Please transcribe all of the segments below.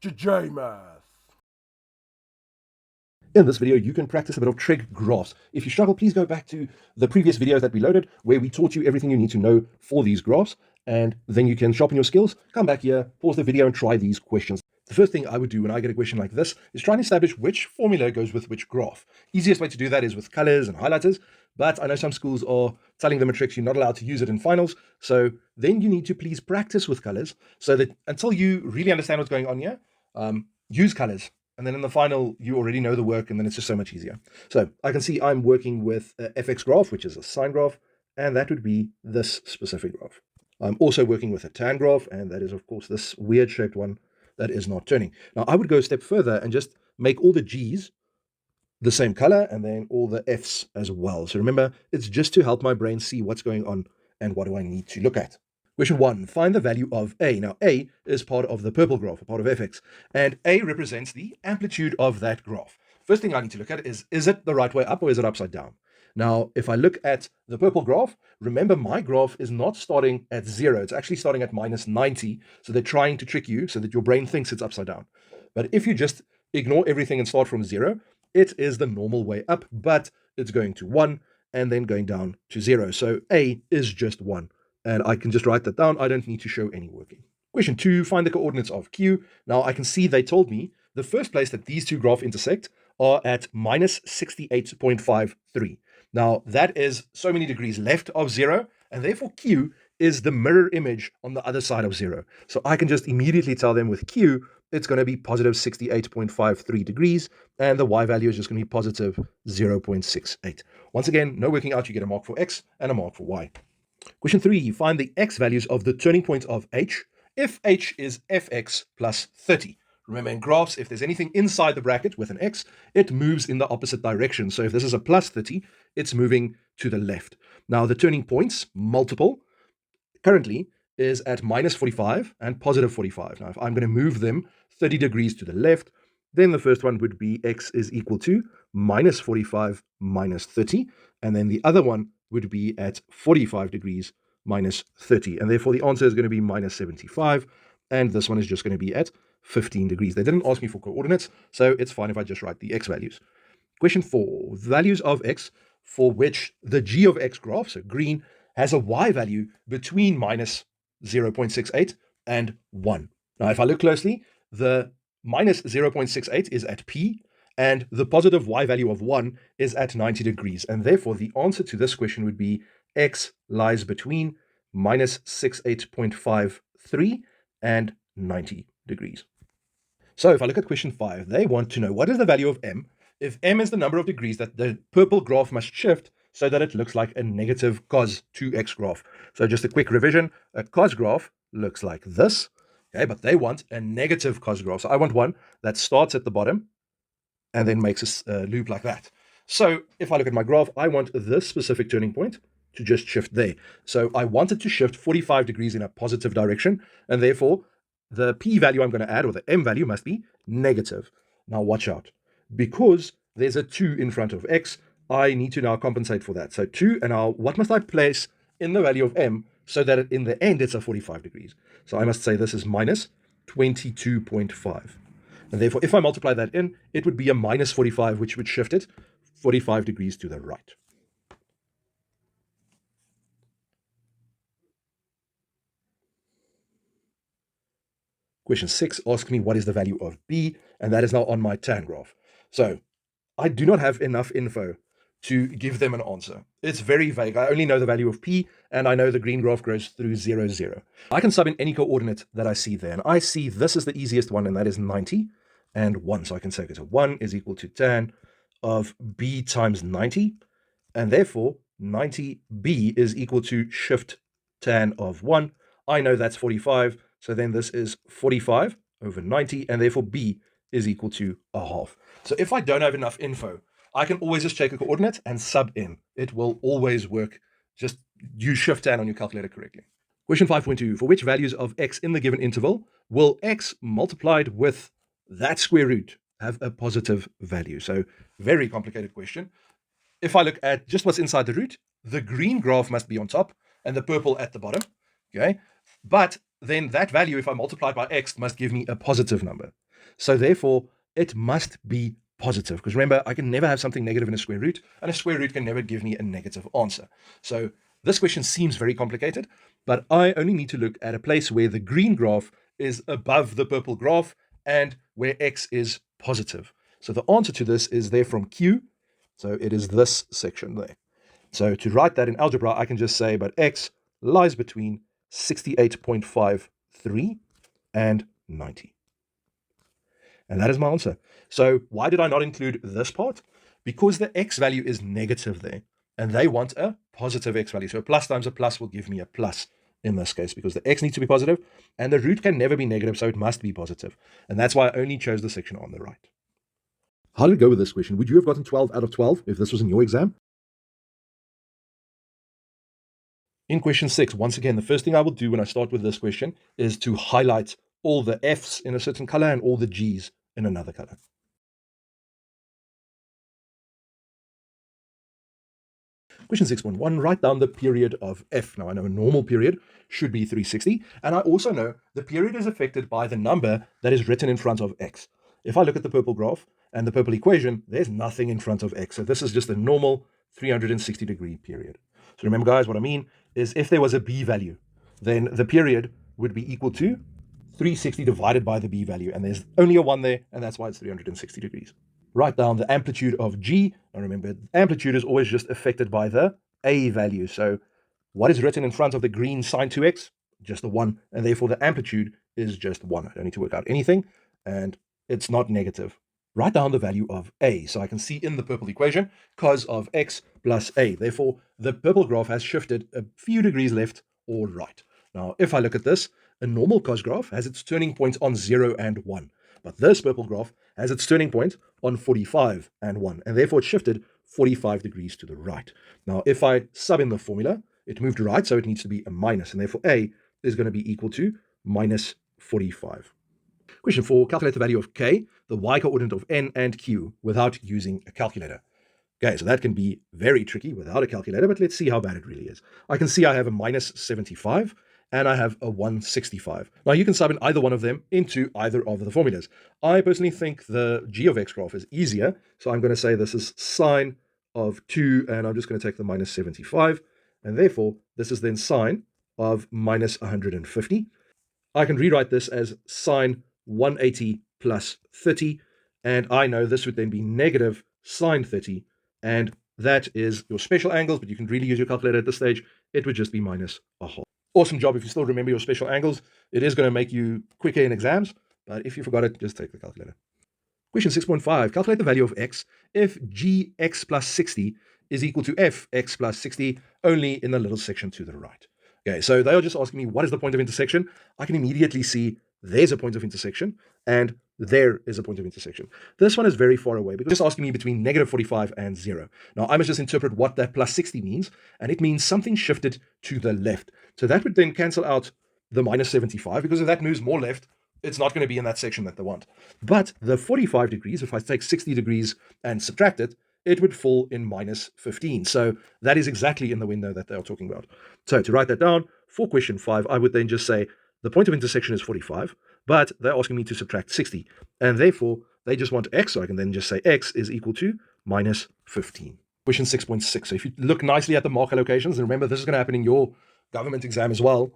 JMath. In this video, you can practice a bit of trig graphs. If you struggle, please go back to the previous videos that we loaded where we taught you everything you need to know for these graphs, and then you can sharpen your skills, come back here, pause the video, and try these questions. The first thing I would do when I get a question like this is try and establish which formula goes with which graph. Easiest way to do that is with colors and highlighters, but I know some schools are telling the matrics you're not allowed to use it in finals, so then you need to please practice with colors so that until you really understand what's going on here, use colors. And then in the final, you already know the work, and then it's just so much easier. So I can see I'm working with a fx graph, which is a sine graph, and that would be this specific graph. I'm also working with a tan graph, and that is, of course, this weird shaped one that is not turning. Now, I would go a step further and just make all the G's the same color, and then all the F's as well. So remember, it's just to help my brain see what's going on and what do I need to look at. Question 1, find the value of A. Now, A is part of the purple graph, a part of fx, and A represents the amplitude of that graph. First thing I need to look at is it the right way up or is it upside down? Now, if I look at the purple graph, remember my graph is not starting at 0. It's actually starting at minus 90. So they're trying to trick you so that your brain thinks it's upside down. But if you just ignore everything and start from 0, it is the normal way up, but it's going to 1 and then going down to 0. So A is just 1. And I can just write that down. I don't need to show any working. Question 2, find the coordinates of Q. Now I can see they told me the first place that these two graphs intersect are at minus 68.53. Now that is so many degrees left of 0, and therefore Q is the mirror image on the other side of 0. So I can just immediately tell them with Q, it's going to be positive 68.53 degrees, and the Y value is just going to be positive 0.68. Once again, no working out, you get a mark for X and a mark for Y. Question 3, find the X values of the turning point of H if H is fx plus 30. Remember, in graphs, if there's anything inside the bracket with an X, it moves in the opposite direction. So if this is a plus 30, it's moving to the left. Now, the turning points, multiple, currently is at minus 45 and positive 45. Now, if I'm going to move them 30 degrees to the left, then the first one would be X is equal to minus 45 minus 30. And then the other one would be at 45 degrees minus 30. And therefore, the answer is going to be minus 75. And this one is just going to be at 15 degrees. They didn't ask me for coordinates, so it's fine if I just write the X values. Question 4, values of X for which the G of X graph, so green, has a Y value between minus 0.68 and 1. Now, if I look closely, the minus 0.68 is at P, and the positive Y value of 1 is at 90 degrees. And therefore, the answer to this question would be X lies between minus 68.53 and 90 degrees. So if I look at question 5, they want to know what is the value of M if M is the number of degrees that the purple graph must shift so that it looks like a negative cos 2x graph. So just a quick revision, a cos graph looks like this, okay, but they want a negative cos graph. So I want one that starts at the bottom and then makes a loop like that. So if I look at my graph, I want this specific turning point to just shift there. So I want it to shift 45 degrees in a positive direction, and therefore the P value I'm going to add, or the M value, must be negative. Now watch out. Because there's a 2 in front of X, I need to now compensate for that. So 2, and now what must I place in the value of M so that in the end it's a 45 degrees? So I must say this is minus 22.5. And therefore, if I multiply that in, it would be a minus 45, which would shift it 45 degrees to the right. Question 6 asks me what is the value of B, and that is now on my tan graph. So I do not have enough info to give them an answer. It's very vague. I only know the value of P, and I know the green graph goes through 0, 0. I can sub in any coordinate that I see there, and I see this is the easiest one, and that is 90 and 1. So I can say, okay, so 1 is equal to tan of B times 90, and therefore 90B is equal to shift tan of 1. I know that's 45, so then this is 45 over 90, and therefore B is equal to a half. So if I don't have enough info, I can always just check a coordinate and sub in. It will always work. Just use shift tan on your calculator correctly. Question 5.2, for which values of X in the given interval will X multiplied with that square root have a positive value? So very complicated question. If I look at just what's inside the root, the green graph must be on top and the purple at the bottom, okay? But then that value, if I multiply it by X, must give me a positive number. So therefore, it must be positive, because remember, I can never have something negative in a square root, and a square root can never give me a negative answer. So this question seems very complicated, but I only need to look at a place where the green graph is above the purple graph and where x is positive. So the answer to this is there from Q. So it is this section there. So to write that in algebra, I can just say, but x lies between 68.53 and 90. And that is my answer. So why did I not include this part? Because the x value is negative there, and they want a positive x value. So a plus times a plus will give me a plus in this case, because the x needs to be positive, and the root can never be negative, so it must be positive. And that's why I only chose the section on the right. How did it go with this question? Would you have gotten 12 out of 12 if this was in your exam? In question 6, once again, the first thing I will do when I start with this question is to highlight all the F's in a certain color and all the G's in another color. Question 6.1, write down the period of F. Now, I know a normal period should be 360, and I also know the period is affected by the number that is written in front of X. If I look at the purple graph and the purple equation, there's nothing in front of X. So this is just a normal 360-degree period. So remember, guys, what I mean is if there was a B value, then the period would be equal to 360 divided by the B value, and there's only a 1 there, and that's why it's 360 degrees. Write down the amplitude of G. Now remember, amplitude is always just affected by the A value. So what is written in front of the green sine 2x? Just a 1, and therefore the amplitude is just 1. I don't need to work out anything, and it's not negative. Write down the value of A. So I can see in the purple equation, cos of x plus A. Therefore, the purple graph has shifted a few degrees left or right. Now, if I look at this, a normal cos graph has its turning point on 0 and 1. But this purple graph has its turning point on 45 and 1, and therefore it shifted 45 degrees to the right. Now, if I sub in the formula, it moved right, so it needs to be a minus, and therefore A is going to be equal to minus 45. Question 4, calculate the value of K, the y coordinate of N and Q, without using a calculator. Okay, so that can be very tricky without a calculator, but let's see how bad it really is. I can see I have a minus 75, and I have a 165. Now you can sub in either one of them into either of the formulas. I personally think the g of x graph is easier, so I'm going to say this is sine of 2, and I'm just going to take the minus 75, and therefore this is then sine of minus 150. I can rewrite this as sine 180 plus 30, and I know this would then be negative sine 30, and that is your special angles, but you can really use your calculator at this stage. It would just be minus a half. Awesome job if you still remember your special angles. It is going to make you quicker in exams, but if you forgot it, just take the calculator. Question 6.5, calculate the value of x if gx plus 60 is equal to fx plus 60, only in the little section to the right. Okay, so they are just asking me what is the point of intersection. I can immediately see there's a point of intersection, and there is a point of intersection. This one is very far away because it's asking me between negative 45 and 0. Now, I must just interpret what that plus 60 means, and it means something shifted to the left. So that would then cancel out the minus 75, because if that moves more left, it's not going to be in that section that they want. But the 45 degrees, if I take 60 degrees and subtract it, it would fall in minus 15. So that is exactly in the window that they are talking about. So to write that down, for question 5, I would then just say the point of intersection is 45, but they're asking me to subtract 60. And therefore, they just want x, so I can then just say x is equal to minus 15. Question 6.6. So if you look nicely at the marker locations, and remember this is going to happen in your government exam as well,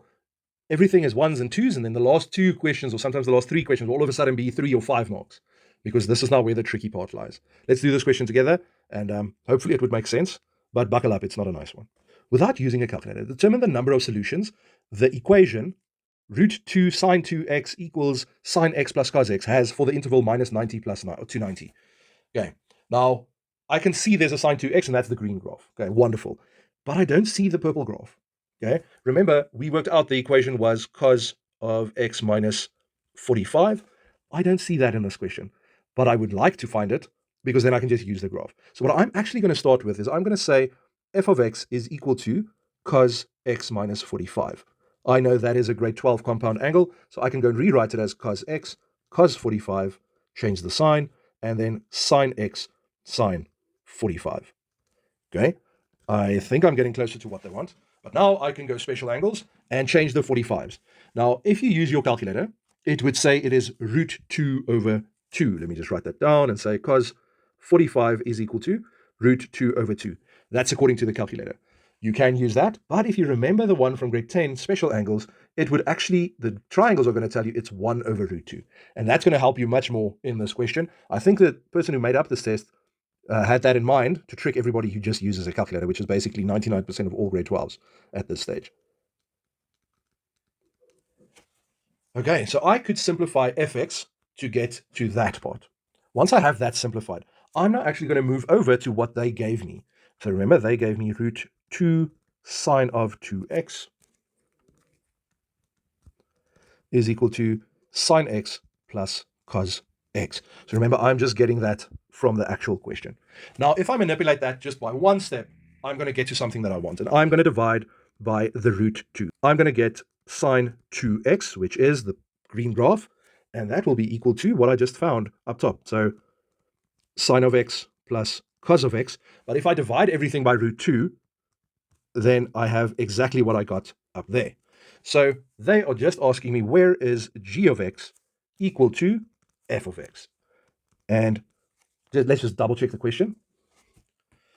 everything is 1s and 2s, and then the last 2 questions, or sometimes the last 3 questions, will all of a sudden be 3 or 5 marks, because this is now where the tricky part lies. Let's do this question together, and hopefully it would make sense, but buckle up, it's not a nice one. Without using a calculator, determine the number of solutions the equation root 2 sine 2x equals sine x plus cos x has for the interval minus 90 plus 290. Okay, now I can see there's a sine 2x, and that's the green graph. Okay, wonderful. But I don't see the purple graph. Okay, remember, we worked out the equation was cos of x minus 45. I don't see that in this question, but I would like to find it, because then I can just use the graph. So what I'm actually going to start with is I'm going to say f of x is equal to cos x minus 45. I know that is a grade 12 compound angle, so I can go and rewrite it as cos x, cos 45, change the sign, and then sine x, sine 45. Okay, I think I'm getting closer to what they want, but now I can go special angles and change the 45s. Now, if you use your calculator, it would say it is root 2 over 2. Let me just write that down and say cos 45 is equal to root 2 over 2. That's according to the calculator. You can use that, but if you remember the one from grade 10, special angles, it would actually, the triangles are going to tell you it's 1 over root 2. And that's going to help you much more in this question. I think the person who made up this test had that in mind to trick everybody who just uses a calculator, which is basically 99% of all grade 12s at this stage. Okay, so I could simplify fx to get to that part. Once I have that simplified, I'm now actually going to move over to what they gave me. So remember, they gave me root 2 sine of 2x is equal to sine x plus cos x. So remember, I'm just getting that from the actual question. Now, if I manipulate that just by one step, I'm going to get to something that I want. And I'm going to divide by the root 2. I'm going to get sine 2x, which is the green graph, and that will be equal to what I just found up top. So sine of x plus cos of x. But if I divide everything by root 2, then I have exactly what I got up there. So they are just asking me, where is g of x equal to f of x? And let's just double check the question.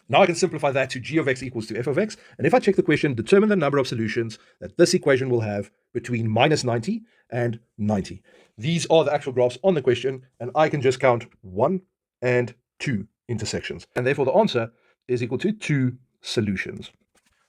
Now I can simplify that to g of x equals to f of x. And if I check the question, determine the number of solutions that this equation will have between minus 90 and 90. These are the actual graphs on the question, and I can just count 1 and 2 intersections. And therefore the answer is equal to 2 solutions.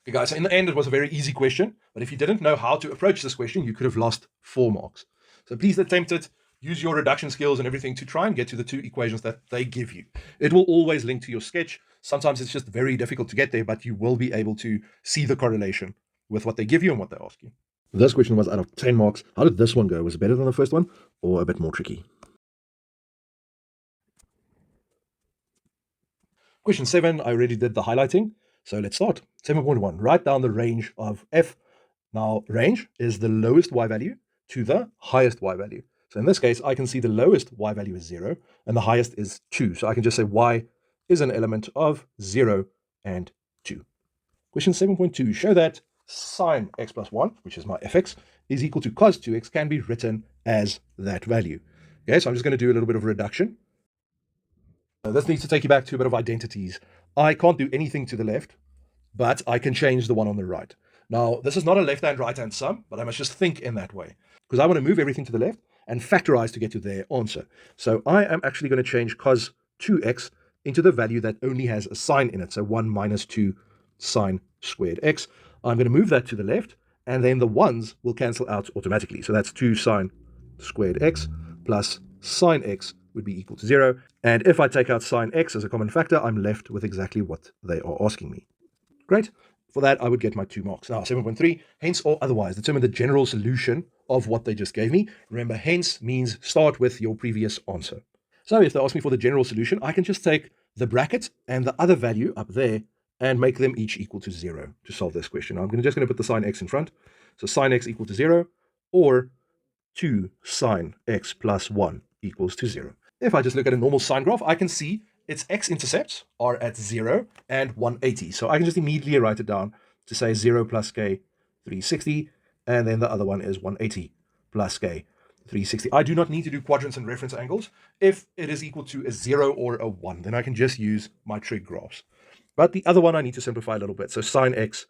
Okay, guys, so in the end, it was a very easy question, but if you didn't know how to approach this question, you could have lost 4 marks. So please attempt it. Use your reduction skills and everything to try and get to the 2 equations that they give you. It will always link to your sketch. Sometimes it's just very difficult to get there, but you will be able to see the correlation with what they give you and what they ask you. This question was out of 10 marks. How did this one go? Was it better than the first one or a bit more tricky? Question 7, I already did the highlighting. So let's start. 7.1, write down the range of f. Now, range is the lowest y value to the highest y value. So in this case, I can see the lowest y value is 0, and the highest is 2. So I can just say y is an element of 0 and 2. Question 7.2, show that sine x plus 1, which is my fx, is equal to cos 2x can be written as that value. Okay, so I'm just going to do a little bit of reduction. This needs to take you back to a bit of identities. I can't do anything to the left, but I can change the one on the right. Now, this is not a left-hand, right-hand sum, but I must just think in that way, because I want to move everything to the left and factorize to get to their answer. So I am actually going to change cos 2x into the value that only has a sign in it, so 1 minus 2 sine squared x. I'm going to move that to the left, and then the 1's will cancel out automatically. So that's 2 sine squared x plus sine x would be equal to 0. And if I take out sine x as a common factor, I'm left with exactly what they are asking me. Great. For that, I would get my 2 marks. Now, 7.3, hence or otherwise, determine the general solution of what they just gave me. Remember, hence means start with your previous answer. So if they ask me for the general solution, I can just take the bracket and the other value up there and make them each equal to 0 to solve this question. I'm just going to put the sine x in front. So sine x equal to 0, or 2 sine x plus 1 equals to 0. If I just look at a normal sine graph, I can see its x-intercepts are at 0 and 180. So I can just immediately write it down to say 0 plus k, 360, and then the other one is 180 plus k, 360. I do not need to do quadrants and reference angles. If it is equal to a 0 or a 1, then I can just use my trig graphs. But the other one I need to simplify a little bit. So sine x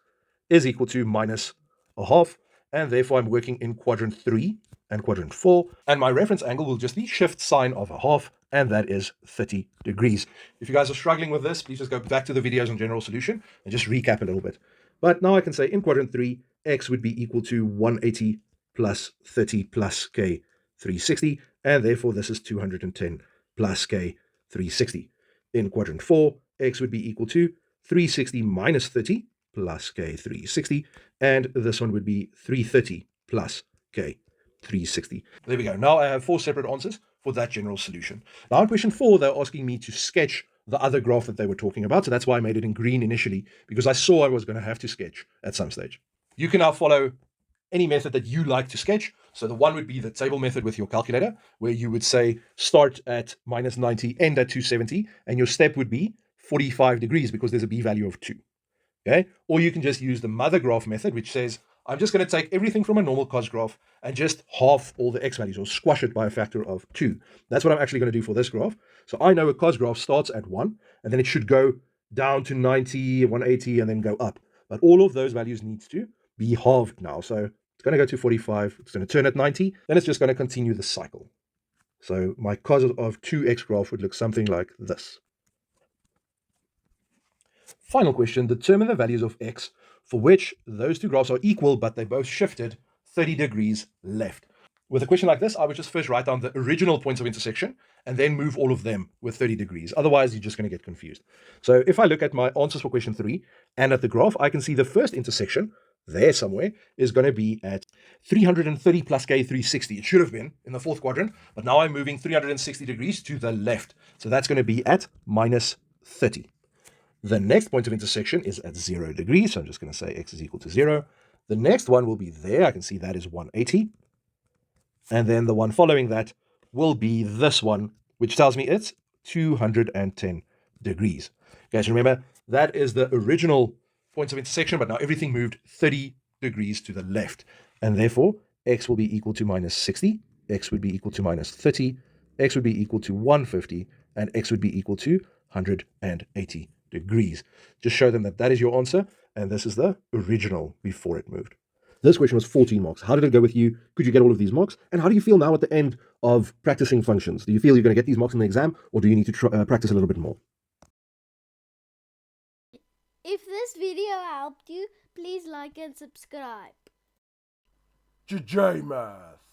is equal to minus a half, and therefore I'm working in quadrant 3 and quadrant 4, and my reference angle will just be shift sine of a half, and that is 30 degrees. If you guys are struggling with this, please just go back to the videos on general solution and just recap a little bit. But now I can say in quadrant 3, x would be equal to 180 plus 30 plus k, 360, and therefore this is 210 plus k, 360. In quadrant 4, x would be equal to 360 minus 30 plus k, 360, and this one would be 330 plus k, 360. There we go. Now I have 4 separate answers for that general solution. Now in question 4, they're asking me to sketch the other graph that they were talking about. So that's why I made it in green initially, because I saw I was going to have to sketch at some stage. You can now follow any method that you like to sketch. So the one would be the table method with your calculator, where you would say start at minus 90, end at 270, and your step would be 45 degrees because there's a b value of 2. Okay? Or you can just use the mother graph method, which says I'm just going to take everything from a normal cos graph and just half all the x values, or squash it by a factor of 2. That's what I'm actually going to do for this graph. So I know a cos graph starts at 1, and then it should go down to 90, 180, and then go up. But all of those values need to be halved now. So it's going to go to 45, it's going to turn at 90, then it's just going to continue the cycle. So my cos of 2x graph would look something like this. Final question, determine the values of x for which those two graphs are equal, but they both shifted 30 degrees left. With a question like this, I would just first write down the original points of intersection and then move all of them with 30 degrees. Otherwise, you're just going to get confused. So if I look at my answers for question 3 and at the graph, I can see the first intersection there somewhere is going to be at 330 plus k 360. It should have been in the fourth quadrant, but now I'm moving 360 degrees to the left. So that's going to be at minus 30. The next point of intersection is at 0 degrees. So I'm just going to say x is equal to 0. The next one will be there. I can see that is 180. And then the one following that will be this one, which tells me it's 210 degrees. Okay, so remember, that is the original points of intersection, but now everything moved 30 degrees to the left. And therefore, x will be equal to minus 60, x would be equal to minus 30, x would be equal to 150, and x would be equal to 180 degrees. Just show them that that is your answer, and this is the original before it moved. This question was 14 marks. How did it go with you? Could you get all of these marks? And how do you feel now at the end of practicing functions? Do you feel you're going to get these marks in the exam, or do you need to practice a little bit more? If this video helped you, please like and subscribe. JMath.